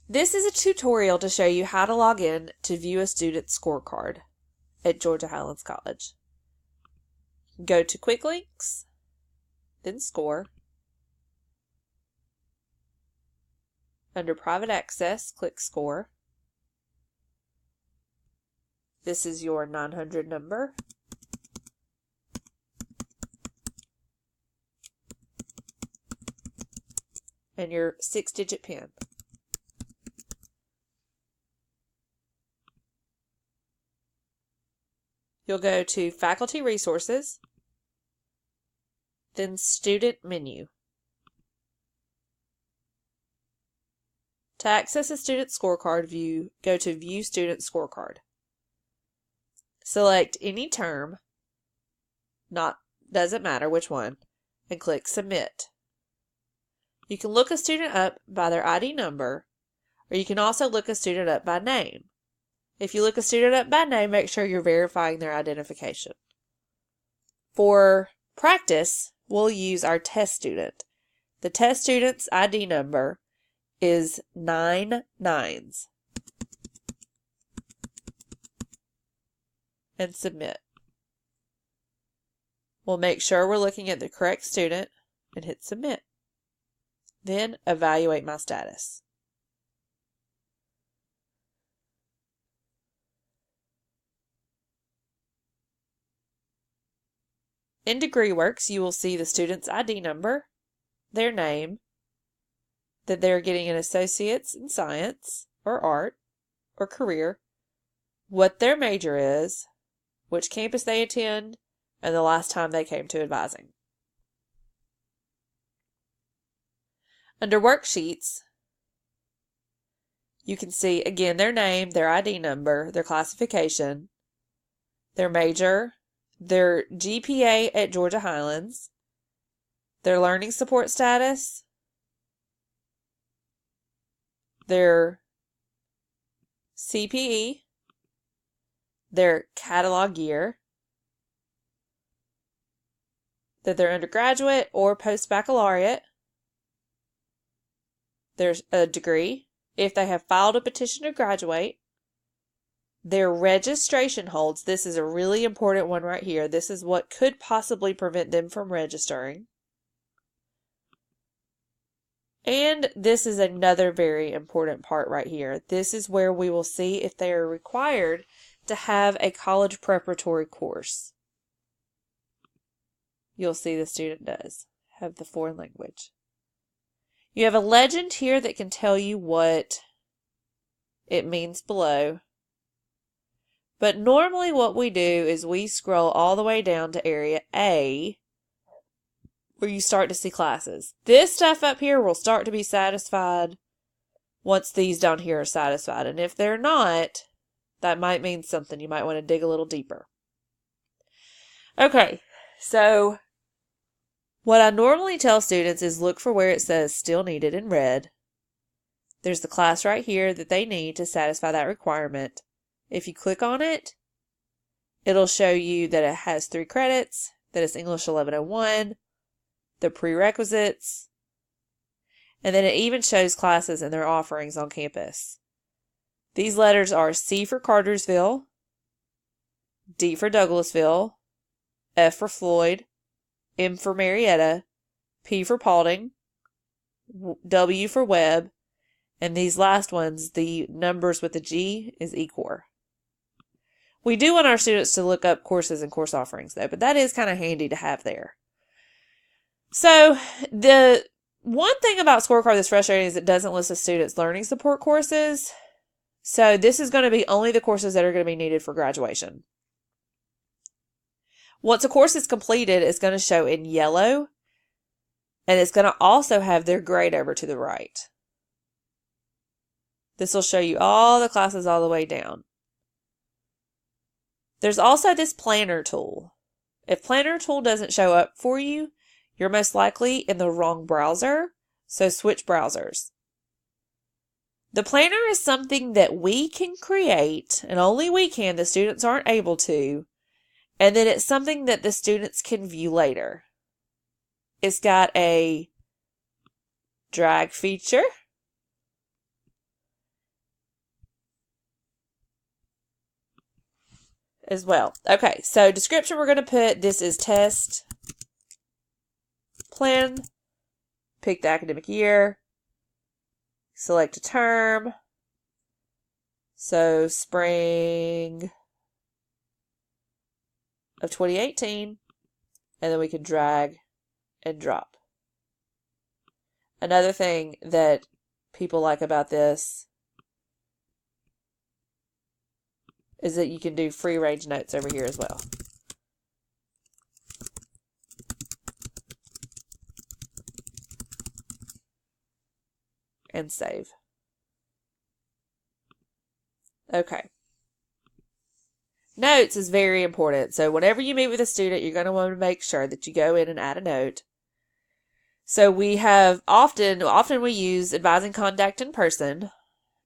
This is a tutorial to show you how to log in to view a student's scorecard at Georgia Highlands College. Go to Quick Links, then Score. Under Private Access, click Score. This is your 900 number. And your 6-digit PIN. You'll go to Faculty Resources, then Student Menu. To access a student scorecard view, go to View Student Scorecard. Select any term, doesn't matter which one, and click Submit. You can look a student up by their ID number, or you can also look a student up by name. If you look a student up by name, make sure you're verifying their identification. For practice, we'll use our test student. The test student's ID number is 9 nines. And submit. We'll make sure we're looking at the correct student and hit submit. Then evaluate my status. In Degreeworks, you will see the student's ID number, their name, that they're getting an associate's in science or art or career, what their major is, which campus they attend, and the last time they came to advising. Under Worksheets, you can see again their name, their ID number, their classification, their major, their GPA at Georgia Highlands, their learning support status, their CPE, their catalog year, that they're undergraduate or post-baccalaureate, there's a degree, if they have filed a petition to graduate, their registration holds. This is a really important one right here. This is what could possibly prevent them from registering. And this is another very important part right here. This is where we will see if they are required to have a college preparatory course. You'll see the student does have the foreign language. You have a legend here that can tell you what it means below. But normally what we do is we scroll all the way down to area A, where you start to see classes. This stuff up here will start to be satisfied once these down here are satisfied. And if they're not, that might mean something. You might want to dig a little deeper. Okay, so what I normally tell students is look for where it says still needed in red. There's the class right here that they need to satisfy that requirement. If you click on it, it'll show you that it has 3 credits, that it's English 1101, the prerequisites, and then it even shows classes and their offerings on campus. These letters are C for Cartersville, D for Douglasville, F for Floyd, M for Marietta, P for Paulding, W for Webb, and these last ones, the numbers with the G is ECOR. We do want our students to look up courses and course offerings though, but that is kind of handy to have there. So the one thing about SCOREcard that's frustrating is it doesn't list the students' learning support courses. So this is going to be only the courses that are going to be needed for graduation. Once a course is completed, it's going to show in yellow, and it's going to also have their grade over to the right. This will show you all the classes all the way down. There's also this planner tool. If planner tool doesn't show up for you, you're most likely in the wrong browser, so switch browsers. The planner is something that we can create, and only we can, the students aren't able to, and then it's something that the students can view later. It's got a drag feature. as well. Okay, so description we're going to put, this is test plan. Pick the academic year. Select a term. So spring of 2018. And then we can drag and drop. Another thing that people like about this is that you can do free range notes over here as well. And save. Okay. Notes is very important. So whenever you meet with a student, you're going to want to make sure that you go in and add a note. So we have often we use advising contact in person.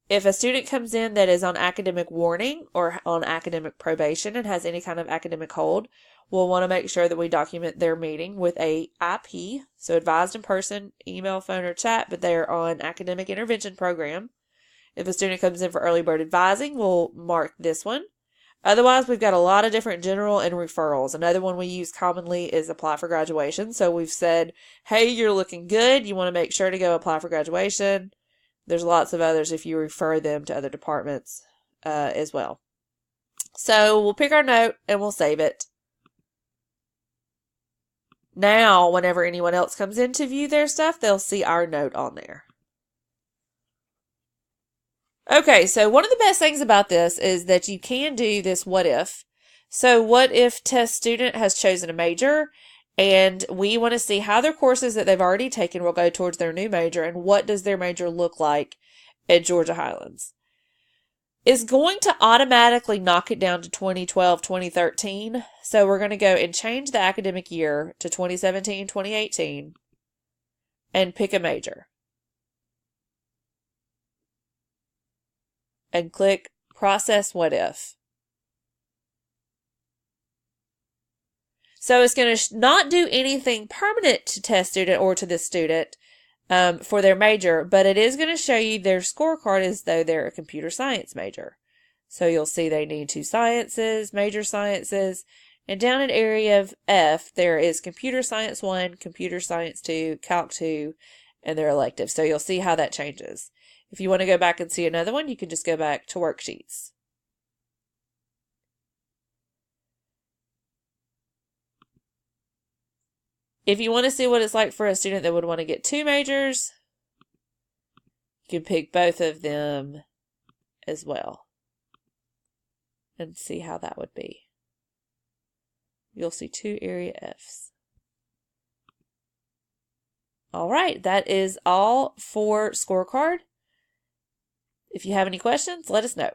If a student comes in that is on academic warning or on academic probation and has any kind of academic hold, we'll want to make sure that we document their meeting with a IP, so advised in person, email, phone, or chat, but they're on academic intervention program. If a student comes in for early bird advising, we'll mark this one. Otherwise, we've got a lot of different general and referrals. Another one we use commonly is apply for graduation. So we've said, hey, you're looking good. You want to make sure to go apply for graduation. There's lots of others if you refer them to other departments as well. So we'll pick our note and we'll save it. Now, whenever anyone else comes in to view their stuff, they'll see our note on there. Okay, so one of the best things about this is that you can do this what if. So what if test student has chosen a major and we want to see how their courses that they've already taken will go towards their new major and what does their major look like at Georgia Highlands. It's going to automatically knock it down to 2012, 2013. So we're going to go and change the academic year to 2017, 2018 and pick a major. And click process what if. So it's going to not do anything permanent to test student or to the student for their major, but it is going to show you their scorecard as though they're a computer science major. So you'll see they need 2 sciences, major sciences, and down in area of F, there is computer science 1, computer science 2, calc 2, and their electives. So you'll see how that changes. If you want to go back and see another one, you can just go back to worksheets. If you want to see what it's like for a student that would want to get 2 majors, you can pick both of them as well and see how that would be. You'll see 2 area Fs. All right, that is all for SCOREcard. If you have any questions, let us know.